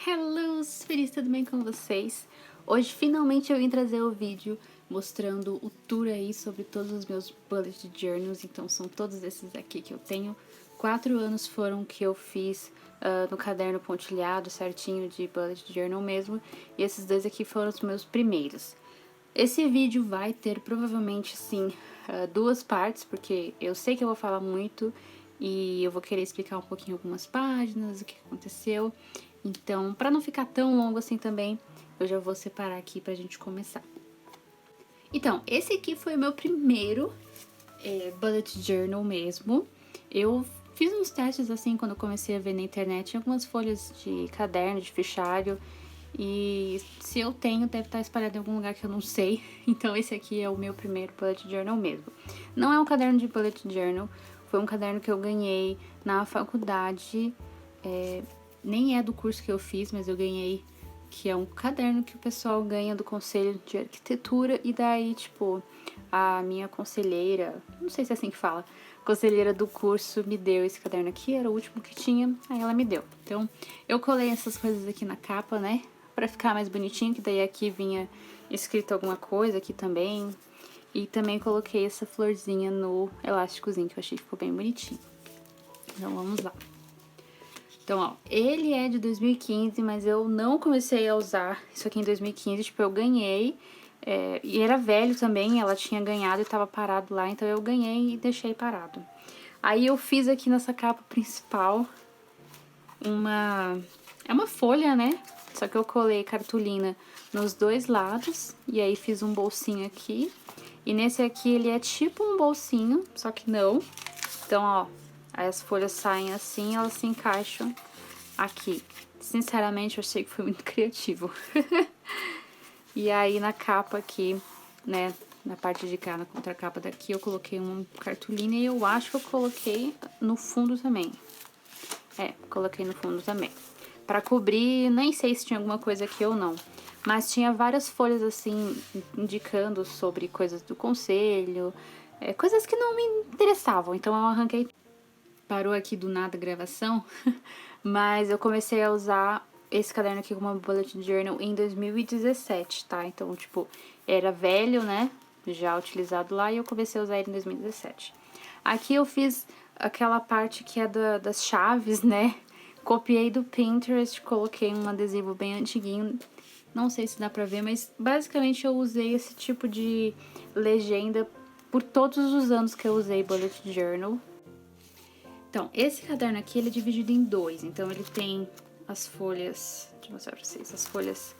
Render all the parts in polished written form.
Hello, feliz, tudo bem com vocês? Hoje finalmente eu vim trazer o vídeo mostrando o tour aí sobre todos os meus bullet journals. Então são todos esses aqui que eu tenho. 4 anos foram que eu fiz no caderno pontilhado certinho de bullet journal mesmo. E esses dois aqui foram os meus primeiros. Esse vídeo vai ter provavelmente sim 2 partes, porque eu sei que eu vou falar muito e eu vou querer explicar um pouquinho algumas páginas, o que aconteceu. Então, para não ficar tão longo assim também, eu já vou separar aqui pra gente começar. Então, esse aqui foi o meu primeiro bullet journal mesmo. Eu fiz uns testes assim quando eu comecei a ver na internet, tinha algumas folhas de caderno, de fichário, e se eu tenho, deve estar espalhado em algum lugar que eu não sei. Então esse aqui é o meu primeiro bullet journal mesmo. Não é um caderno de bullet journal, foi um caderno que eu ganhei na faculdade, nem é do curso que eu fiz, mas eu ganhei, que é um caderno que o pessoal ganha do Conselho de Arquitetura, e daí, tipo, a minha conselheira, não sei se é assim que fala, conselheira do curso me deu esse caderno aqui, era o último que tinha, aí ela me deu. Então, eu colei essas coisas aqui na capa, né, pra ficar mais bonitinho, que daí aqui vinha escrito alguma coisa aqui também, e também coloquei essa florzinha no elásticozinho, que eu achei que ficou bem bonitinho. Então, vamos lá. Então, ó, ele é de 2015, mas eu não comecei a usar isso aqui em 2015, tipo, eu ganhei, e era velho também, ela tinha ganhado e tava parado lá, então eu ganhei e deixei parado. Aí eu fiz aqui nessa capa principal é uma folha, né? Só que eu colei cartolina nos dois lados, e aí fiz um bolsinho aqui. E nesse aqui ele é tipo um bolsinho, só que não. Então, ó, aí as folhas saem assim, elas se encaixam aqui. Sinceramente, eu achei que foi muito criativo. E aí, na capa aqui, né, na parte de cá, na contracapa daqui, eu coloquei uma cartolina e eu acho que eu coloquei no fundo também. Coloquei no fundo também. Pra cobrir, nem sei se tinha alguma coisa aqui ou não. Mas tinha várias folhas, assim, indicando sobre coisas do conselho, coisas que não me interessavam. Então, eu arranquei. Parou aqui do nada a gravação, mas eu comecei a usar esse caderno aqui como bullet journal em 2017, tá? Então, tipo, era velho, né? Já utilizado lá, e eu comecei a usar ele em 2017. Aqui eu fiz aquela parte que é das chaves, né? Copiei do Pinterest, coloquei um adesivo bem antiguinho. Não sei se dá pra ver, mas basicamente eu usei esse tipo de legenda por todos os anos que eu usei bullet journal. Então, esse caderno aqui, ele é dividido em 2. Então, ele tem as folhas, deixa eu mostrar pra vocês, as folhas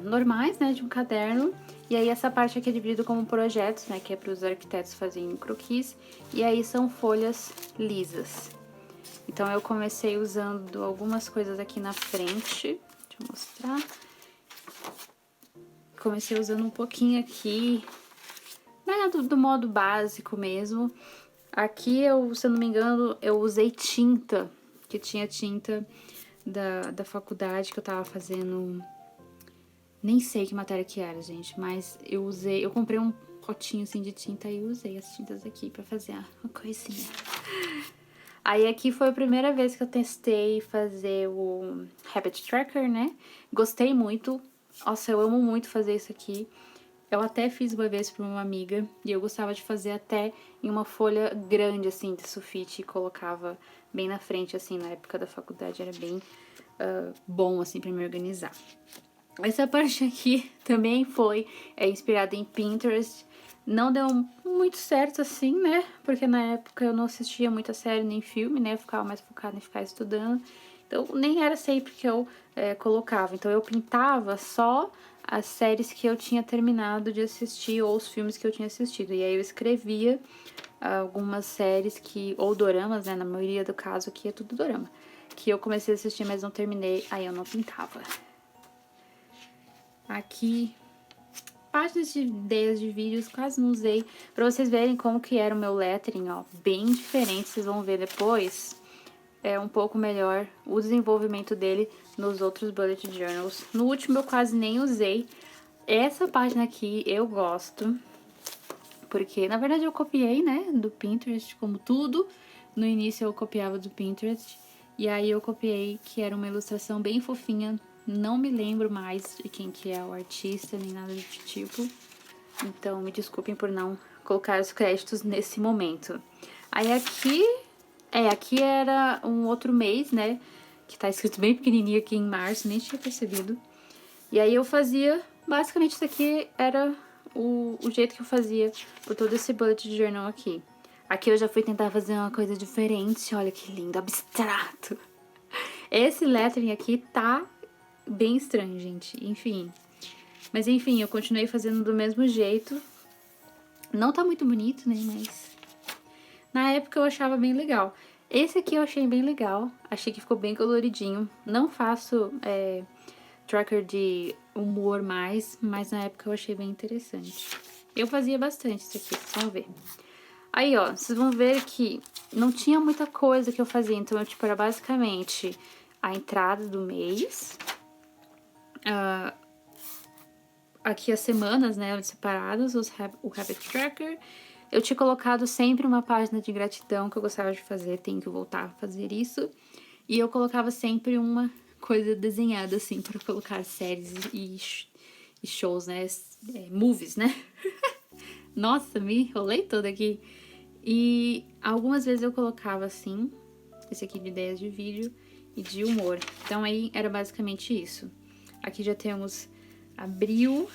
normais, né, de um caderno. E aí, essa parte aqui é dividida como projetos, né, que é para os arquitetos fazerem croquis. E aí, são folhas lisas. Então, eu comecei usando algumas coisas aqui na frente. Deixa eu mostrar. Comecei usando um pouquinho aqui, né, do modo básico mesmo. Aqui, se eu não me engano, eu usei tinta, que tinha tinta da faculdade que eu tava fazendo. Nem sei que matéria que era, gente, mas eu comprei um potinho assim de tinta e usei as tintas aqui pra fazer uma coisinha. Aí aqui foi a primeira vez que eu testei fazer o Habit Tracker, né? Gostei muito. Nossa, eu amo muito fazer isso aqui. Eu até fiz uma vez pra uma amiga e eu gostava de fazer até em uma folha grande, assim, de sulfite, e colocava bem na frente, assim, na época da faculdade. Era bem bom, assim, pra me organizar. Essa parte aqui também foi inspirada em Pinterest. Não deu muito certo, assim, né? Porque na época eu não assistia muita série nem filme, né? Eu ficava mais focada em ficar estudando. Então, nem era sempre que eu colocava. Então, eu pintava só as séries que eu tinha terminado de assistir ou os filmes que eu tinha assistido. E aí, eu escrevia algumas séries ou doramas, né? Na maioria do caso aqui é tudo dorama. Que eu comecei a assistir, mas não terminei. Aí, eu não pintava. Aqui, páginas de ideias de vídeos, quase não usei. Pra vocês verem como que era o meu lettering, ó. Bem diferente, vocês vão ver depois. É um pouco melhor o desenvolvimento dele nos outros bullet journals. No último eu quase nem usei. Essa página aqui eu gosto, porque na verdade eu copiei, né, do Pinterest, como tudo. No início eu copiava do Pinterest. E aí eu copiei, que era uma ilustração bem fofinha. Não me lembro mais de quem que é o artista, nem nada do tipo. Então, me desculpem por não colocar os créditos nesse momento. Aí aqui era um outro mês, né? Que tá escrito bem pequenininho aqui em março, nem tinha percebido. E aí eu fazia, basicamente isso aqui era o jeito que eu fazia por todo esse bullet journal aqui. Aqui eu já fui tentar fazer uma coisa diferente, olha que lindo, abstrato. Esse lettering aqui tá bem estranho, gente, enfim. Mas enfim, eu continuei fazendo do mesmo jeito. Não tá muito bonito, né, mas na época eu achava bem legal. Esse aqui eu achei bem legal, achei que ficou bem coloridinho. Não faço tracker de humor mais, mas na época eu achei bem interessante. Eu fazia bastante isso aqui, vocês vão ver. Aí, ó, vocês vão ver que não tinha muita coisa que eu fazia, então eu, tipo, era basicamente a entrada do mês, aqui as semanas, né, separadas, o Habit Tracker. Eu tinha colocado sempre uma página de gratidão que eu gostava de fazer, tenho que voltar a fazer isso. E eu colocava sempre uma coisa desenhada, assim, para colocar séries e shows, né, movies, né. Nossa, me enrolei toda aqui. E algumas vezes eu colocava assim, esse aqui de ideias de vídeo e de humor. Então aí era basicamente isso. Aqui já temos abril,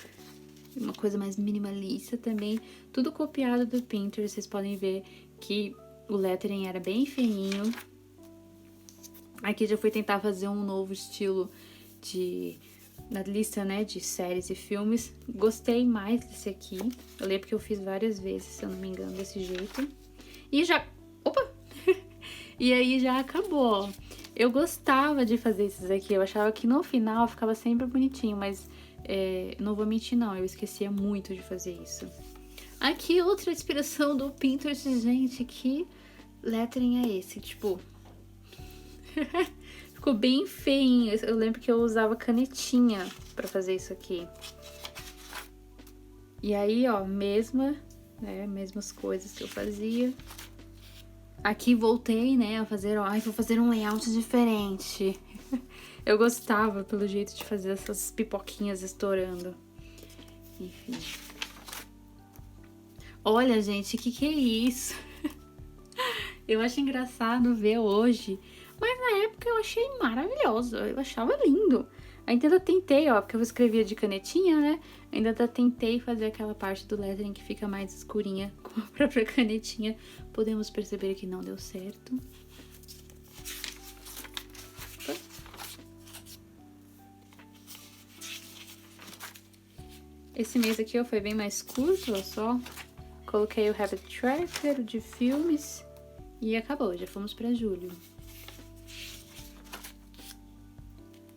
uma coisa mais minimalista também. Tudo copiado do Pinterest, vocês podem ver que o lettering era bem feinho. Aqui já fui tentar fazer um novo estilo na lista, né, de séries e filmes. Gostei mais desse aqui. Eu lembro que eu fiz várias vezes, se eu não me engano, desse jeito. E já... Opa! E aí já acabou. Eu gostava de fazer esses aqui. Eu achava que no final ficava sempre bonitinho, mas não vou mentir não, eu esquecia muito de fazer isso. Aqui outra inspiração do Pinterest, gente, que lettering é esse? Tipo... Ficou bem feinho. Eu lembro que eu usava canetinha pra fazer isso aqui. E aí, ó, mesmas coisas que eu fazia. Aqui voltei, né, a fazer, ó, vou fazer um layout diferente. Eu gostava, pelo jeito de fazer essas pipoquinhas estourando. Enfim. Olha, gente, que é isso? Eu acho engraçado ver hoje, mas na época eu achei maravilhoso, eu achava lindo. Ainda tentei, ó, porque eu escrevia de canetinha, né? Ainda tentei fazer aquela parte do lettering que fica mais escurinha com a própria canetinha. Podemos perceber que não deu certo. Esse mês aqui ó, foi bem mais curto, ó, só. Coloquei o Habit Tracker, o de filmes e acabou, já fomos pra julho.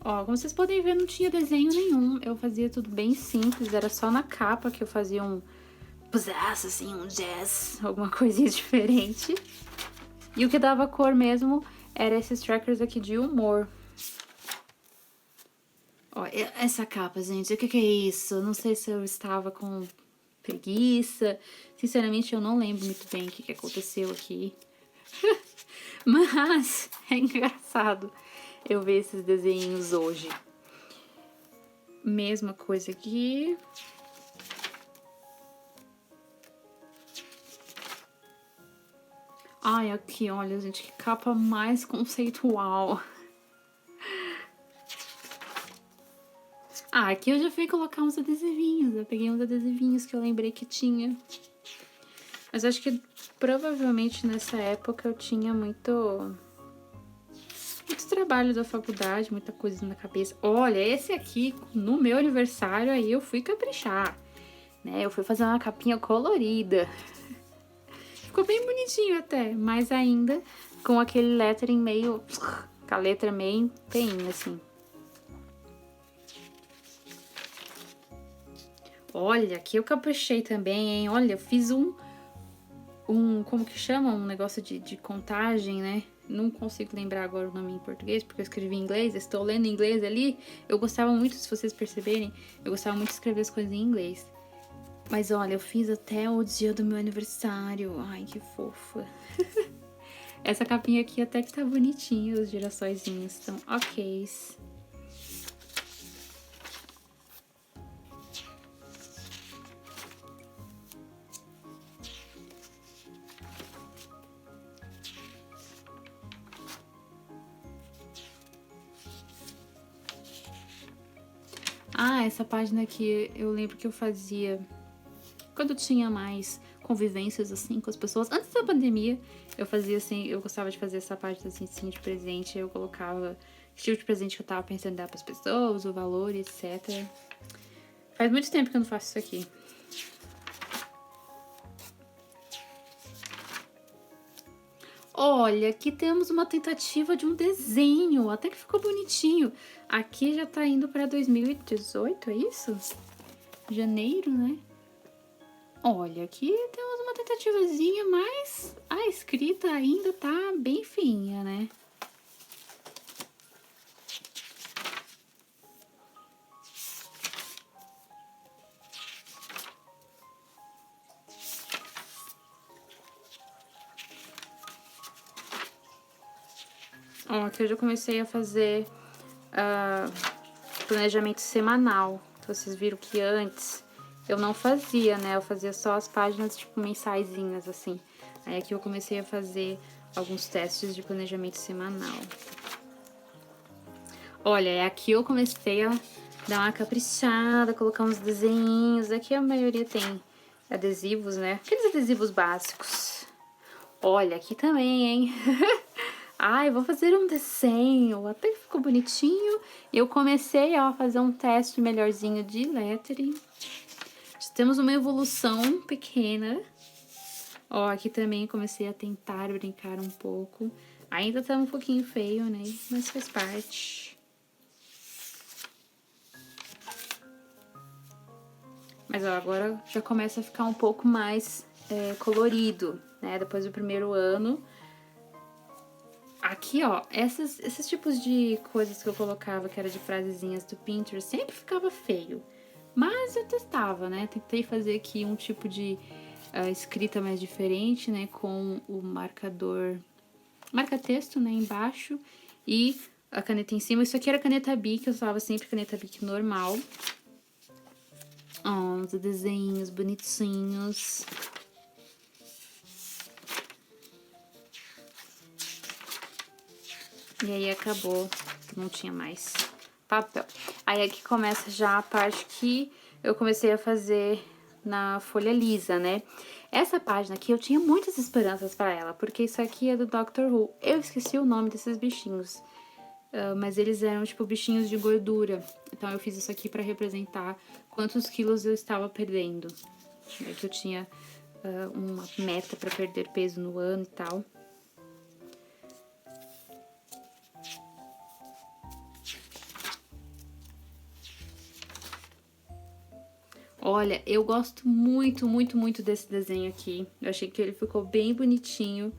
Ó, como vocês podem ver, não tinha desenho nenhum. Eu fazia tudo bem simples, era só na capa que eu fazia um buzzaço, assim, um jazz, alguma coisinha diferente. E o que dava cor mesmo era esses trackers aqui de humor. Ó, essa capa, gente, o que é isso? Não sei se eu estava com preguiça. Sinceramente, eu não lembro muito bem o que aconteceu aqui. Mas é engraçado eu ver esses desenhos hoje. Mesma coisa aqui. Ai, aqui, olha, gente, que capa mais conceitual. Ah, aqui eu já fui colocar uns adesivinhos. Eu peguei uns adesivinhos que eu lembrei que tinha. Mas acho que provavelmente nessa época eu tinha muito trabalho da faculdade, muita coisa na cabeça. Olha, esse aqui, no meu aniversário, aí eu fui caprichar, né? Eu fui fazer uma capinha colorida. Ficou bem bonitinho até, mas ainda com aquele lettering meio... com a letra meio feinha, assim. Olha, aqui eu caprichei também, hein? Olha, eu fiz como que chama? Um negócio de contagem, né? Não consigo lembrar agora o nome em português, porque eu escrevi em inglês, estou lendo em inglês ali. Eu gostava muito, se vocês perceberem, eu gostava muito de escrever as coisas em inglês. Mas olha, eu fiz até o dia do meu aniversário. Ai, que fofa. Essa capinha aqui até que tá bonitinha, os girassóizinhos estão ok. Ah, essa página aqui eu lembro que eu fazia quando eu tinha mais convivências assim com as pessoas. Antes da pandemia, eu fazia assim, eu gostava de fazer essa página assim de presente. Eu colocava que tipo de presente que eu tava pensando em dar pras pessoas, o valor, etc. Faz muito tempo que eu não faço isso aqui. Olha, aqui temos uma tentativa de um desenho, até que ficou bonitinho. Aqui já tá indo pra 2018, é isso? Janeiro, né? Olha, aqui temos uma tentativazinha, mas a escrita ainda tá bem feinha, né? Ó, aqui eu já comecei a fazer planejamento semanal. Vocês viram que antes eu não fazia, né? Eu fazia só as páginas, tipo, mensaisinhas, assim. Aí aqui eu comecei a fazer alguns testes de planejamento semanal. Olha, aqui eu comecei a dar uma caprichada, colocar uns desenhinhos. Aqui a maioria tem adesivos, né? Aqueles adesivos básicos. Olha, aqui também, hein? Ai, vou fazer um desenho. Até que ficou bonitinho. Eu comecei a fazer um teste melhorzinho de lettering. Temos uma evolução pequena. Ó, aqui também comecei a tentar brincar um pouco. Ainda tá um pouquinho feio, né? Mas faz parte. Mas ó, agora já começa a ficar um pouco mais colorido, né? Depois do primeiro ano. Aqui, ó, esses tipos de coisas que eu colocava, que era de frasezinhas do Pinterest, sempre ficava feio. Mas eu testava, né? Tentei fazer aqui um tipo de escrita mais diferente, né? Com o marcador, marca-texto, né? Embaixo e a caneta em cima. Isso aqui era caneta Bic, eu usava sempre caneta Bic normal. Ó, uns desenhos bonitinhos. E aí acabou, não tinha mais papel. Aí aqui começa já a parte que eu comecei a fazer na folha lisa, né? Essa página aqui eu tinha muitas esperanças pra ela, porque isso aqui é do Doctor Who. Eu esqueci o nome desses bichinhos, mas eles eram tipo bichinhos de gordura. Então eu fiz isso aqui pra representar quantos quilos eu estava perdendo. É que eu tinha uma meta pra perder peso no ano e tal. Olha, eu gosto muito, muito, muito desse desenho aqui. Eu achei que ele ficou bem bonitinho.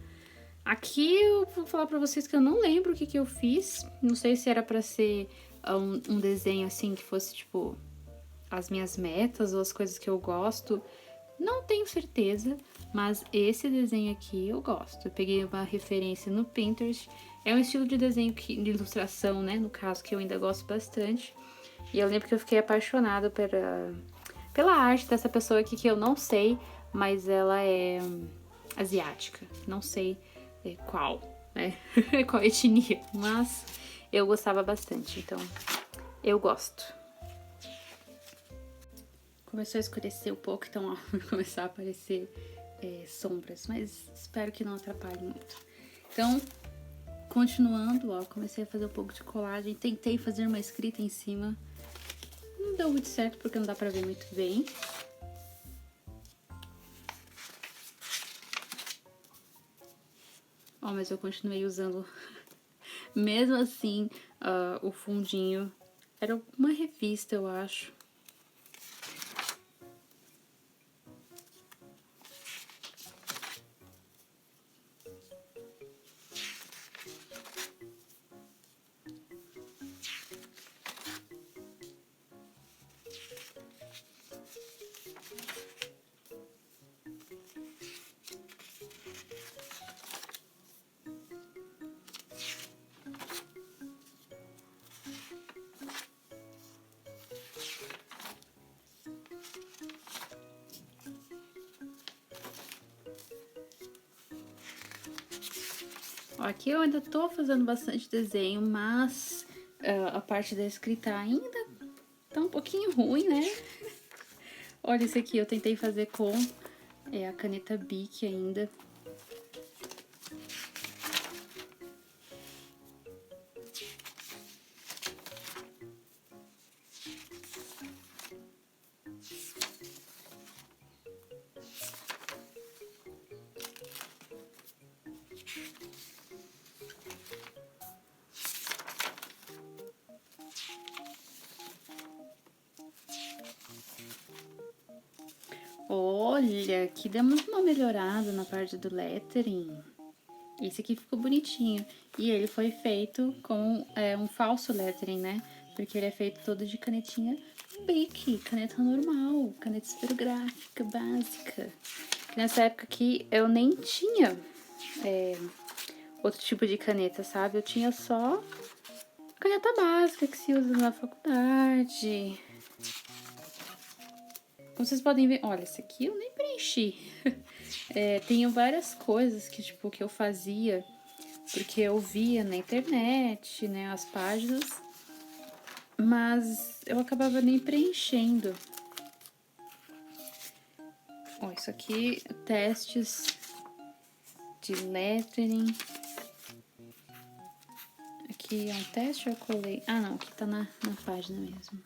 Aqui eu vou falar pra vocês que eu não lembro o que que eu fiz. Não sei se era pra ser um desenho assim que fosse, tipo, as minhas metas ou as coisas que eu gosto. Não tenho certeza, mas esse desenho aqui eu gosto. Eu peguei uma referência no Pinterest. É um estilo de desenho, de ilustração, né? No caso, que eu ainda gosto bastante. E eu lembro que eu fiquei apaixonada pela arte dessa pessoa aqui, que eu não sei, mas ela é asiática. Não sei qual, né? Qual etnia, mas eu gostava bastante, então eu gosto. Começou a escurecer um pouco, então ó, vai começar a aparecer sombras, mas espero que não atrapalhe muito. Então, continuando, ó, comecei a fazer um pouco de colagem, tentei fazer uma escrita em cima. Não deu muito certo porque não dá pra ver muito bem. Ó, mas eu continuei usando, mesmo assim, o fundinho. Era uma revista, eu acho. Ó, aqui eu ainda tô fazendo bastante desenho, mas a parte da escrita ainda tá um pouquinho ruim, né? Olha esse aqui, eu tentei fazer com a caneta Bic ainda. Olha, aqui demos uma melhorada na parte do lettering. Esse aqui ficou bonitinho. E ele foi feito com um falso lettering, né? Porque ele é feito todo de canetinha Bic, caneta normal, caneta esferográfica básica. Nessa época aqui eu nem tinha outro tipo de caneta, sabe? Eu tinha só caneta básica que se usa na faculdade. Como vocês podem ver, olha, esse aqui eu nem preenchi. Tenho várias coisas que, tipo, que eu fazia porque eu via na internet, né, as páginas, mas eu acabava nem preenchendo. Ó, isso aqui, testes de lettering. Aqui é um teste, eu colei. Ah, não, aqui tá na página mesmo.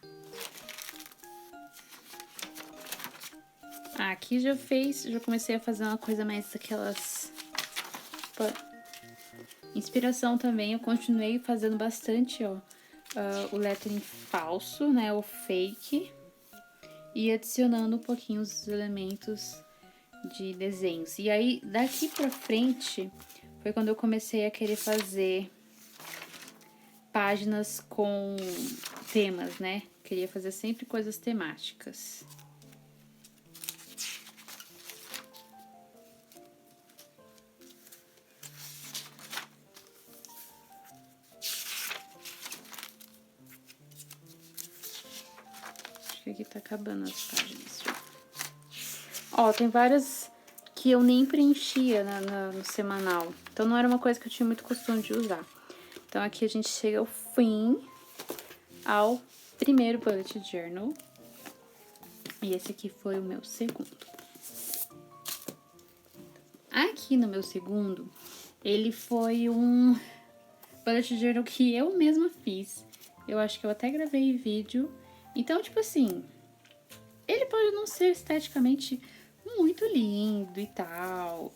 Ah, aqui já comecei a fazer uma coisa mais daquelas... Inspiração também, eu continuei fazendo bastante, ó, o lettering falso, né, o fake, e adicionando um pouquinho os elementos de desenhos. E aí, daqui pra frente, foi quando eu comecei a querer fazer páginas com temas, né, queria fazer sempre coisas temáticas. Aqui tá acabando as páginas. Ó, tem várias que eu nem preenchia no semanal. Então, não era uma coisa que eu tinha muito costume de usar. Então, aqui a gente chega ao fim, ao primeiro bullet journal. E esse aqui foi o meu segundo. Aqui no meu segundo, ele foi um bullet journal que eu mesma fiz. Eu acho que eu até gravei vídeo. Então, tipo assim, ele pode não ser esteticamente muito lindo e tal,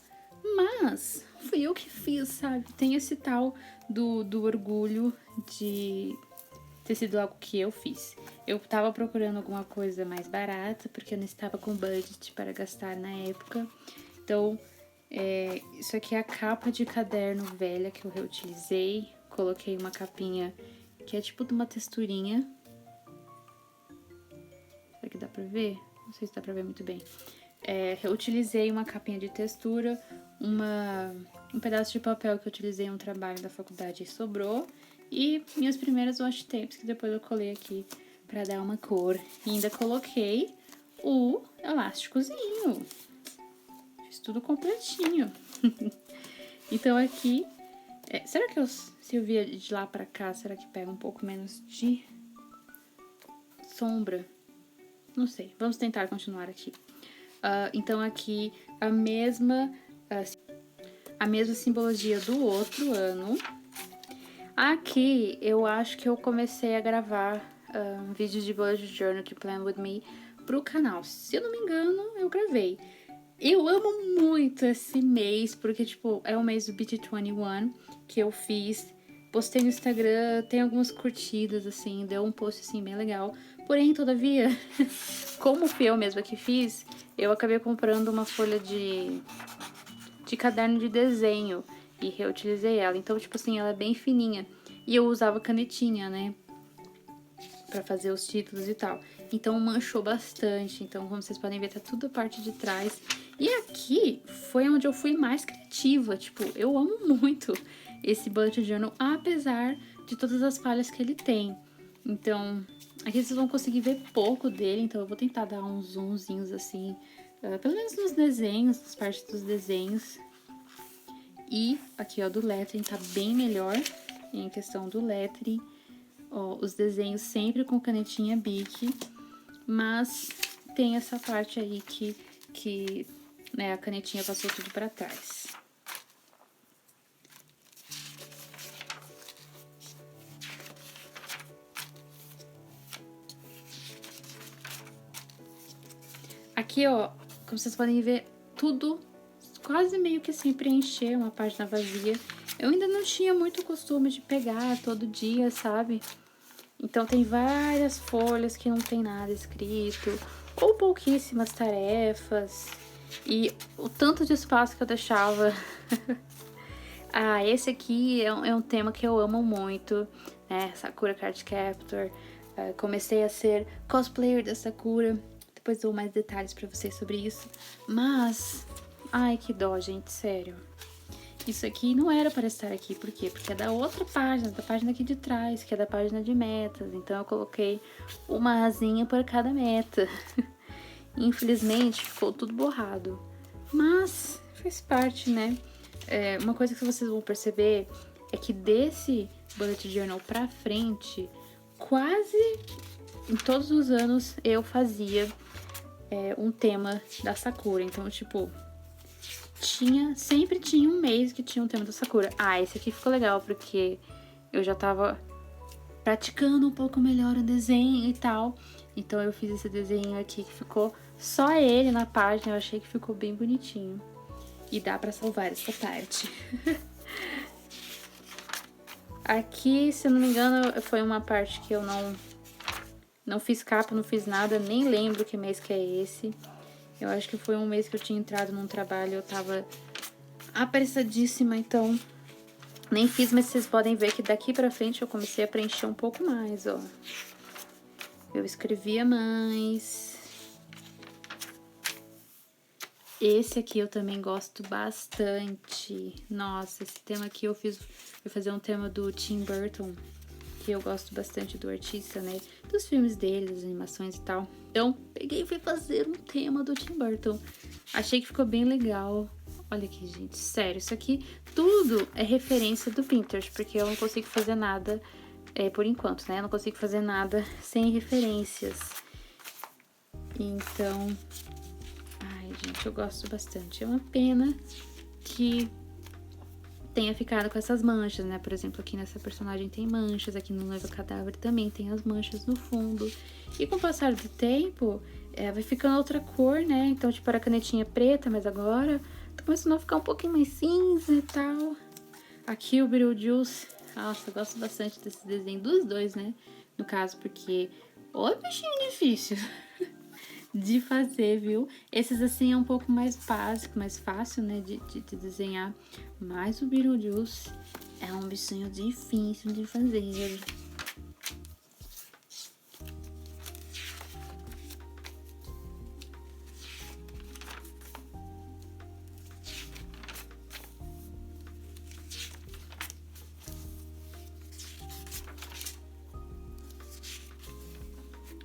mas fui eu que fiz, sabe? Tem esse tal do orgulho de ter sido algo que eu fiz. Eu tava procurando alguma coisa mais barata, porque eu não estava com budget para gastar na época. Então, isso aqui é a capa de caderno velha que eu reutilizei. Coloquei uma capinha que é tipo de uma texturinha. Será que dá pra ver? Não sei se dá pra ver muito bem. Reutilizei uma capinha de textura, um pedaço de papel que eu utilizei em um trabalho da faculdade e sobrou. E minhas primeiras washi tapes, que depois eu colei aqui pra dar uma cor. E ainda coloquei o elásticozinho. Fiz tudo completinho. Então aqui... será que se eu vier de lá pra cá, será que pega um pouco menos de sombra? Não sei, vamos tentar continuar aqui. Então aqui a mesma simbologia do outro ano. Aqui eu acho que eu comecei a gravar vídeos de bullet journal de Plan With Me pro canal. Se eu não me engano, eu gravei. Eu amo muito esse mês, porque tipo, é o mês do Beat 21 que eu fiz. Postei no Instagram, tem algumas curtidas, assim, deu um post, assim, bem legal. Porém, todavia, como fui eu mesma que fiz, eu acabei comprando uma folha de caderno de desenho e reutilizei ela. Então, tipo assim, ela é bem fininha. E eu usava canetinha, né? Pra fazer os títulos e tal. Então, manchou bastante. Então, como vocês podem ver, tá tudo a parte de trás. E aqui foi onde eu fui mais criativa. Tipo, eu amo muito esse bullet journal, apesar de todas as falhas que ele tem. Então, aqui vocês vão conseguir ver pouco dele, então eu vou tentar dar uns zoomzinhos assim, pelo menos nos desenhos, nas partes dos desenhos. E aqui, ó, do lettering tá bem melhor em questão do lettering. Ó, os desenhos sempre com canetinha Bic, mas tem essa parte aí que né, a canetinha passou tudo pra trás. Aqui, ó, como vocês podem ver, tudo quase meio que assim preencher uma página vazia. Eu ainda não tinha muito costume de pegar todo dia, sabe? Então tem várias folhas que não tem nada escrito, ou pouquíssimas tarefas, e o tanto de espaço que eu deixava. Ah, esse aqui é um tema que eu amo muito, né? Sakura Card Captor. Comecei a ser cosplayer da Sakura. Depois dou mais detalhes pra vocês sobre isso. Mas, ai que dó, gente, sério. Isso aqui não era para estar aqui, por quê? Porque é da outra página, da página aqui de trás, que é da página de metas. Então eu coloquei uma asinha por cada meta. Infelizmente ficou tudo borrado. Mas faz parte, né? Uma coisa que vocês vão perceber é que desse bullet journal pra frente, quase em todos os anos eu fazia um tema da Sakura. Então, tipo, sempre tinha um mês que tinha um tema da Sakura. Ah, esse aqui ficou legal porque eu já tava praticando um pouco melhor o desenho e tal. Então eu fiz esse desenho aqui que ficou só ele na página. Eu achei que ficou bem bonitinho. E dá pra salvar essa parte. Aqui, se eu não me engano, foi uma parte que eu não fiz capa, não fiz nada. Nem lembro que mês que é esse. Eu acho que foi um mês que eu tinha entrado num trabalho. Eu tava apressadíssima, então nem fiz. Mas vocês podem ver que daqui pra frente eu comecei a preencher um pouco mais, ó. Eu escrevia mais. Esse aqui eu também gosto bastante. Nossa, esse tema aqui eu fui fazer um tema do Tim Burton, que eu gosto bastante do artista, né? Dos filmes dele, das animações e tal. Então, peguei e fui fazer um tema do Tim Burton. Achei que ficou bem legal. Olha aqui, gente, sério, isso aqui tudo é referência do Pinterest, porque eu não consigo fazer nada, por enquanto, né? Eu não consigo fazer nada sem referências. Então... ai, gente, eu gosto bastante. É uma pena que tenha ficado com essas manchas, né? Por exemplo, aqui nessa personagem tem manchas, aqui no Noiva Cadáver também tem as manchas no fundo. E com o passar do tempo, vai ficando outra cor, né? Então, tipo, era canetinha preta, mas agora tá começando a ficar um pouquinho mais cinza e tal. Aqui o Beetlejuice, nossa, eu gosto bastante desse desenho dos dois, né? No caso, porque... ô, bichinho difícil de fazer, viu? Esses assim é um pouco mais básico, mais fácil, né, de desenhar. Mas o Beetlejuice é um bichinho difícil de fazer.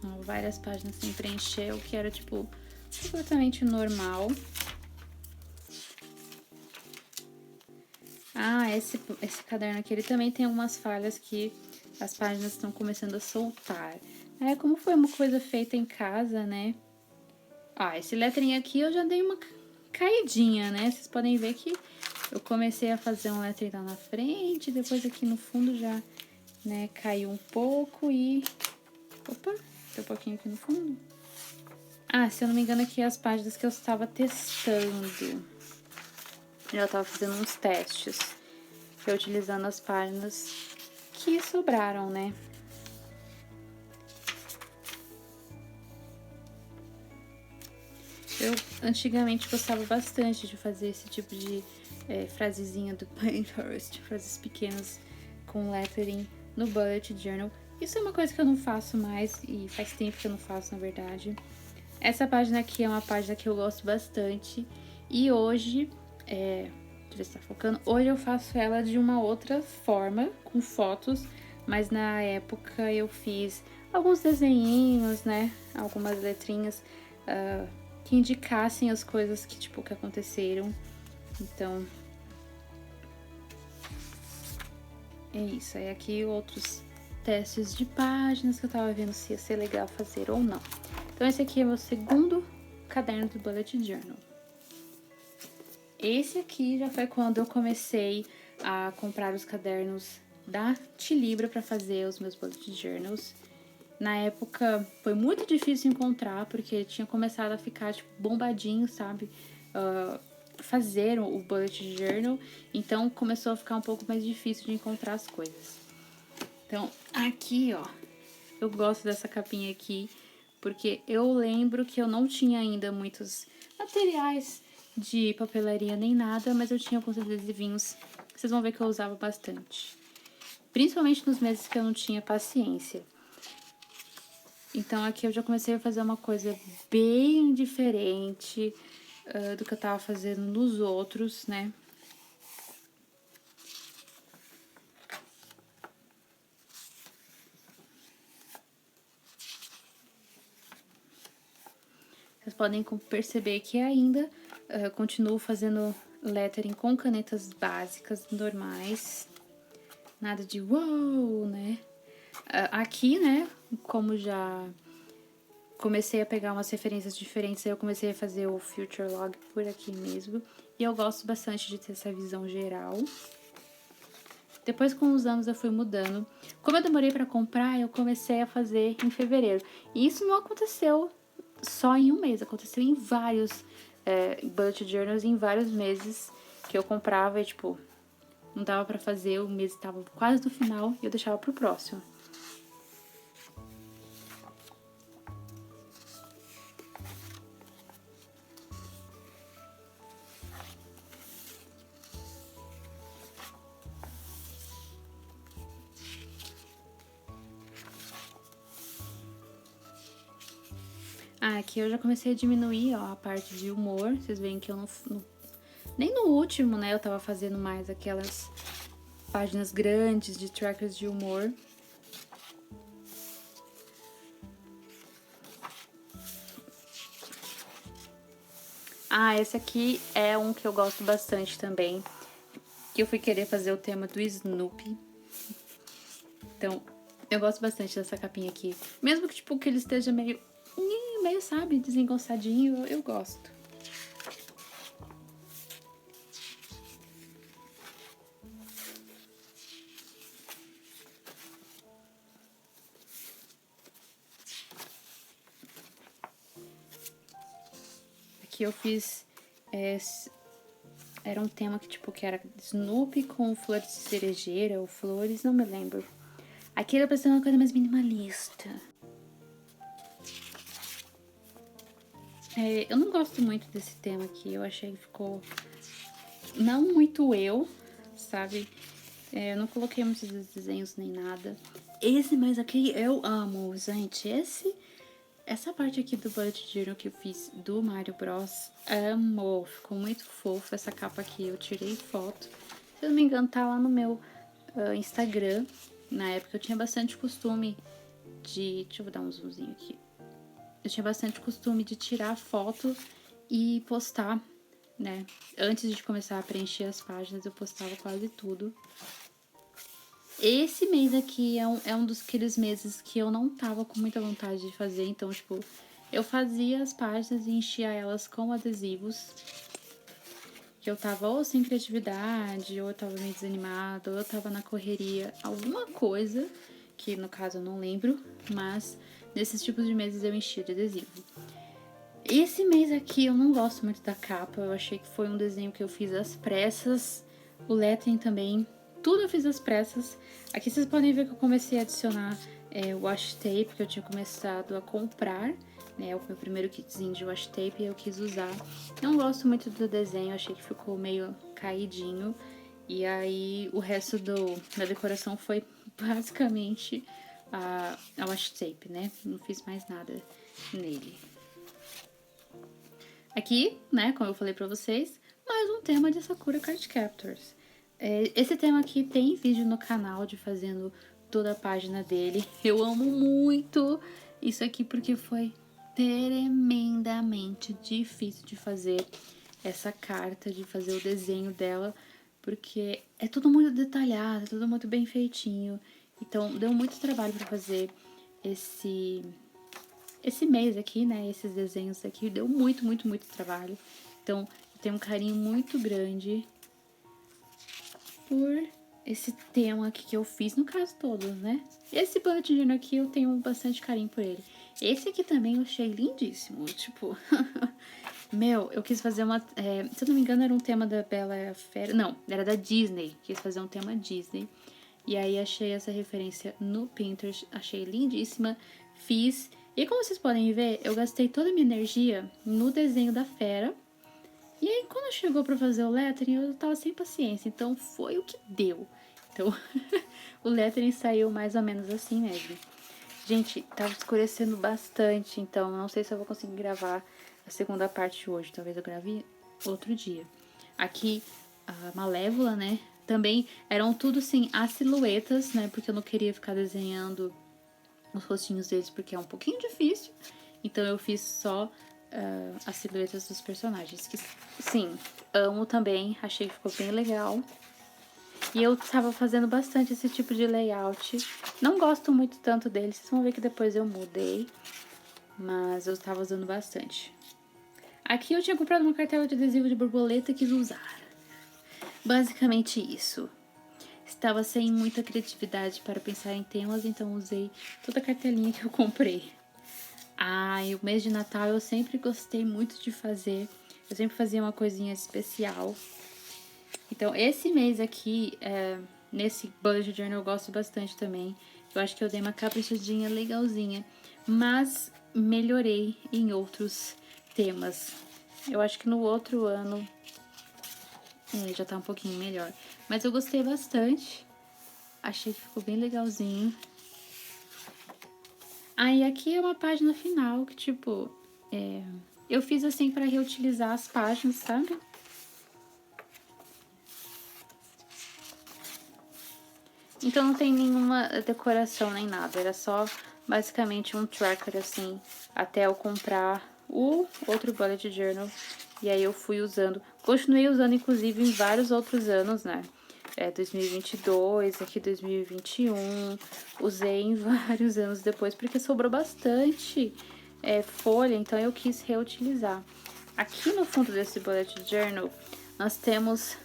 Ó, várias páginas sem preencher, o que era, tipo, completamente normal. Ah, esse caderno aqui, ele também tem algumas falhas que as páginas estão começando a soltar. Como foi uma coisa feita em casa, né? Ah, esse lettering aqui eu já dei uma caidinha, né? Vocês podem ver que eu comecei a fazer um lettering lá na frente, depois aqui no fundo já, né, caiu um pouco e... opa, tem um pouquinho aqui no fundo. Ah, se eu não me engano, aqui as páginas que eu estava testando. Eu estava fazendo uns testes, reutilizando as páginas que sobraram, né? Eu antigamente gostava bastante de fazer esse tipo de frasezinha do Pinterest, frases pequenas com lettering no bullet journal. Isso é uma coisa que eu não faço mais e faz tempo que eu não faço, na verdade. Essa página aqui é uma página que eu gosto bastante e hoje, deixa eu ver se tá focando, hoje eu faço ela de uma outra forma, com fotos, mas na época eu fiz alguns desenhinhos, né, algumas letrinhas que indicassem as coisas que, tipo, que aconteceram. Então, É isso, aí aqui outros testes de páginas que eu tava vendo se ia ser legal fazer ou não. Então esse aqui é o meu segundo caderno do Bullet Journal. Esse aqui já foi quando eu comecei a comprar os cadernos da Tilibra para fazer os meus Bullet Journals. Na época foi muito difícil encontrar, porque tinha começado a ficar tipo, bombadinho, sabe? Fazer o Bullet Journal, então começou a ficar um pouco mais difícil de encontrar as coisas. Então, aqui, ó, eu gosto dessa capinha aqui, porque eu lembro que eu não tinha ainda muitos materiais de papelaria nem nada, mas eu tinha alguns adesivinhos, vocês vão ver que eu usava bastante. Principalmente nos meses que eu não tinha paciência. Então aqui eu já comecei a fazer uma coisa bem diferente do que eu tava fazendo nos outros, né? Vocês podem perceber que ainda continuo fazendo lettering com canetas básicas, normais. Nada de uou, né? Aqui, né, como já comecei a pegar umas referências diferentes, eu comecei a fazer o Future Log por aqui mesmo. E eu gosto bastante de ter essa visão geral. Depois, com os anos, eu fui mudando. Como eu demorei para comprar, eu comecei a fazer em fevereiro. E isso não aconteceu só em um mês, aconteceu em vários bullet journals, em vários meses que eu comprava e, tipo, não dava pra fazer, o mês estava quase no final e eu deixava pro próximo. Aqui eu já comecei a diminuir, ó, a parte de humor. Vocês veem que eu não... Nem no último, né, eu tava fazendo mais aquelas páginas grandes de trackers de humor. Esse aqui é um que eu gosto bastante também. Que eu fui querer fazer o tema do Snoopy. Então, eu gosto bastante dessa capinha aqui. Mesmo que, tipo, que ele esteja meio, sabe, desengonçadinho, eu gosto. Aqui eu fiz... era um tema que, tipo, que era Snoopy com flores de cerejeira ou flores, não me lembro. Aqui era pra ser uma coisa mais minimalista. Eu não gosto muito desse tema aqui, eu achei que ficou não muito eu, sabe? Eu não coloquei muitos desenhos nem nada. Esse mais aqui eu amo, gente. Essa parte aqui do Bullet Journal que eu fiz do Mario Bros. Amo, ficou muito fofo. Essa capa aqui eu tirei foto. Se eu não me engano, tá lá no meu Instagram. Na época eu tinha bastante costume de... Deixa eu dar um zoomzinho aqui. Eu tinha bastante costume de tirar foto e postar, né? Antes de começar a preencher as páginas, eu postava quase tudo. Esse mês aqui é um dos aqueles meses que eu não tava com muita vontade de fazer. Então, tipo, eu fazia as páginas e enchia elas com adesivos. Que eu tava ou sem criatividade, ou eu tava meio desanimada, ou eu tava na correria. Alguma coisa, que no caso eu não lembro, mas nesses tipos de meses eu enchia de adesivo. Esse mês aqui eu não gosto muito da capa, eu achei que foi um desenho que eu fiz às pressas. O lettering também, tudo eu fiz às pressas. Aqui vocês podem ver que eu comecei a adicionar washi tape, que eu tinha começado a comprar, né? O meu primeiro kitzinho de washi tape e eu quis usar. Não gosto muito do desenho, achei que ficou meio caidinho. E aí o resto da decoração foi basicamente a washi tape, né? Não fiz mais nada nele. Aqui, né, como eu falei pra vocês, mais um tema de Sakura Card Captors. Esse tema aqui tem vídeo no canal de fazendo toda a página dele. Eu amo muito isso aqui porque foi tremendamente difícil de fazer essa carta, de fazer o desenho dela, porque é tudo muito detalhado, é tudo muito bem feitinho. Então, deu muito trabalho pra fazer esse mês aqui, né? Esses desenhos aqui, deu muito, muito, muito trabalho. Então, eu tenho um carinho muito grande por esse tema aqui que eu fiz, no caso todos, né? Esse bullet journal aqui eu tenho bastante carinho por ele. Esse aqui também eu achei lindíssimo, tipo... Meu, eu quis fazer uma... se eu não me engano era um tema da Bela e a Fera... Não, era da Disney. Quis fazer um tema Disney. E aí achei essa referência no Pinterest, achei lindíssima, fiz... E como vocês podem ver, eu gastei toda a minha energia no desenho da fera. E aí, quando chegou pra fazer o lettering, eu tava sem paciência. Então, foi o que deu. Então, o lettering saiu mais ou menos assim mesmo. Gente, tava escurecendo bastante. Então, não sei se eu vou conseguir gravar a segunda parte hoje. Talvez eu grave outro dia. Aqui, a Malévola, né? Também eram tudo, assim, as silhuetas, né? Porque eu não queria ficar desenhando os rostinhos deles, porque é um pouquinho difícil. Então, eu fiz só... as silhuetas dos personagens, que sim, amo também, achei que ficou bem legal. E eu tava fazendo bastante esse tipo de layout. Não gosto muito tanto dele, vocês vão ver que depois eu mudei, mas eu tava usando bastante. Aqui eu tinha comprado uma cartela de adesivo de borboleta e quis usar. Basicamente isso. Estava sem muita criatividade para pensar em temas, então usei toda a cartelinha que eu comprei. E o mês de Natal eu sempre gostei muito de fazer. Eu sempre fazia uma coisinha especial. Então, esse mês aqui, nesse bullet journal eu gosto bastante também. Eu acho que eu dei uma caprichadinha legalzinha. Mas melhorei em outros temas. Eu acho que no outro ano já tá um pouquinho melhor. Mas eu gostei bastante. Achei que ficou bem legalzinho. Aí aqui é uma página final que, tipo, eu fiz assim pra reutilizar as páginas, sabe? Então não tem nenhuma decoração nem nada, era só basicamente um tracker assim, até eu comprar o outro bullet journal. E aí eu fui usando, continuei usando inclusive em vários outros anos, né? 2022, aqui 2021, usei em vários anos depois, porque sobrou bastante folha, então eu quis reutilizar. Aqui no fundo desse bullet journal, nós temos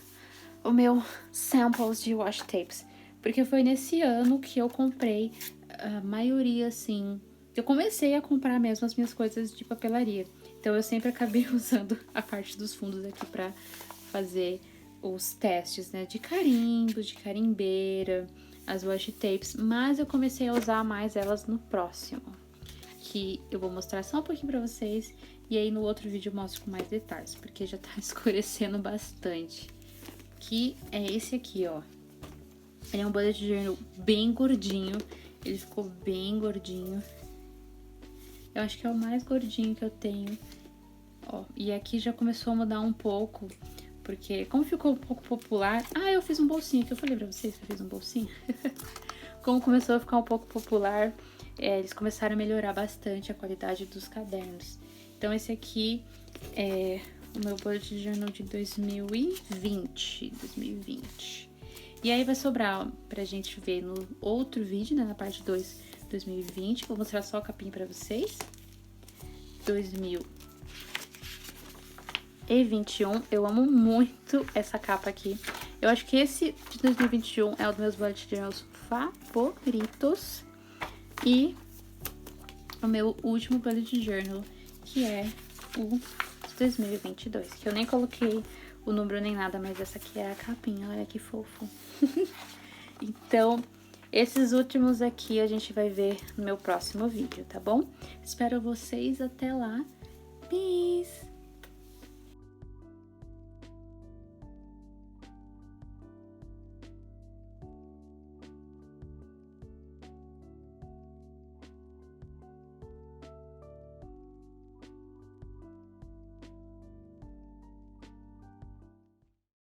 o meu samples de washi tapes, porque foi nesse ano que eu comprei a maioria, assim, eu comecei a comprar mesmo as minhas coisas de papelaria. Então eu sempre acabei usando a parte dos fundos aqui pra fazer os testes, né, de carimbo, de carimbeira, as washi tapes, mas eu comecei a usar mais elas no próximo, que eu vou mostrar só um pouquinho pra vocês, e aí no outro vídeo eu mostro com mais detalhes, porque já tá escurecendo bastante. Que é esse aqui, ó. Ele é um bullet journal bem gordinho, ele ficou bem gordinho. Eu acho que é o mais gordinho que eu tenho. Ó, e aqui já começou a mudar um pouco, porque como ficou um pouco popular... eu fiz um bolsinho, que eu falei pra vocês que eu fiz um bolsinho. Como começou a ficar um pouco popular, eles começaram a melhorar bastante a qualidade dos cadernos. Então esse aqui é o meu bullet journal de 2020. E aí vai sobrar pra gente ver no outro vídeo, né, na parte 2, 2020. Vou mostrar só a capinha pra vocês. 2021. Eu amo muito essa capa aqui. Eu acho que esse de 2021 é um dos meus bullet journals favoritos. E o meu último bullet journal, que é o de 2022. Que eu nem coloquei o número nem nada, mas essa aqui é a capinha. Olha que fofo. Então, esses últimos aqui a gente vai ver no meu próximo vídeo, tá bom? Espero vocês até lá. Peace!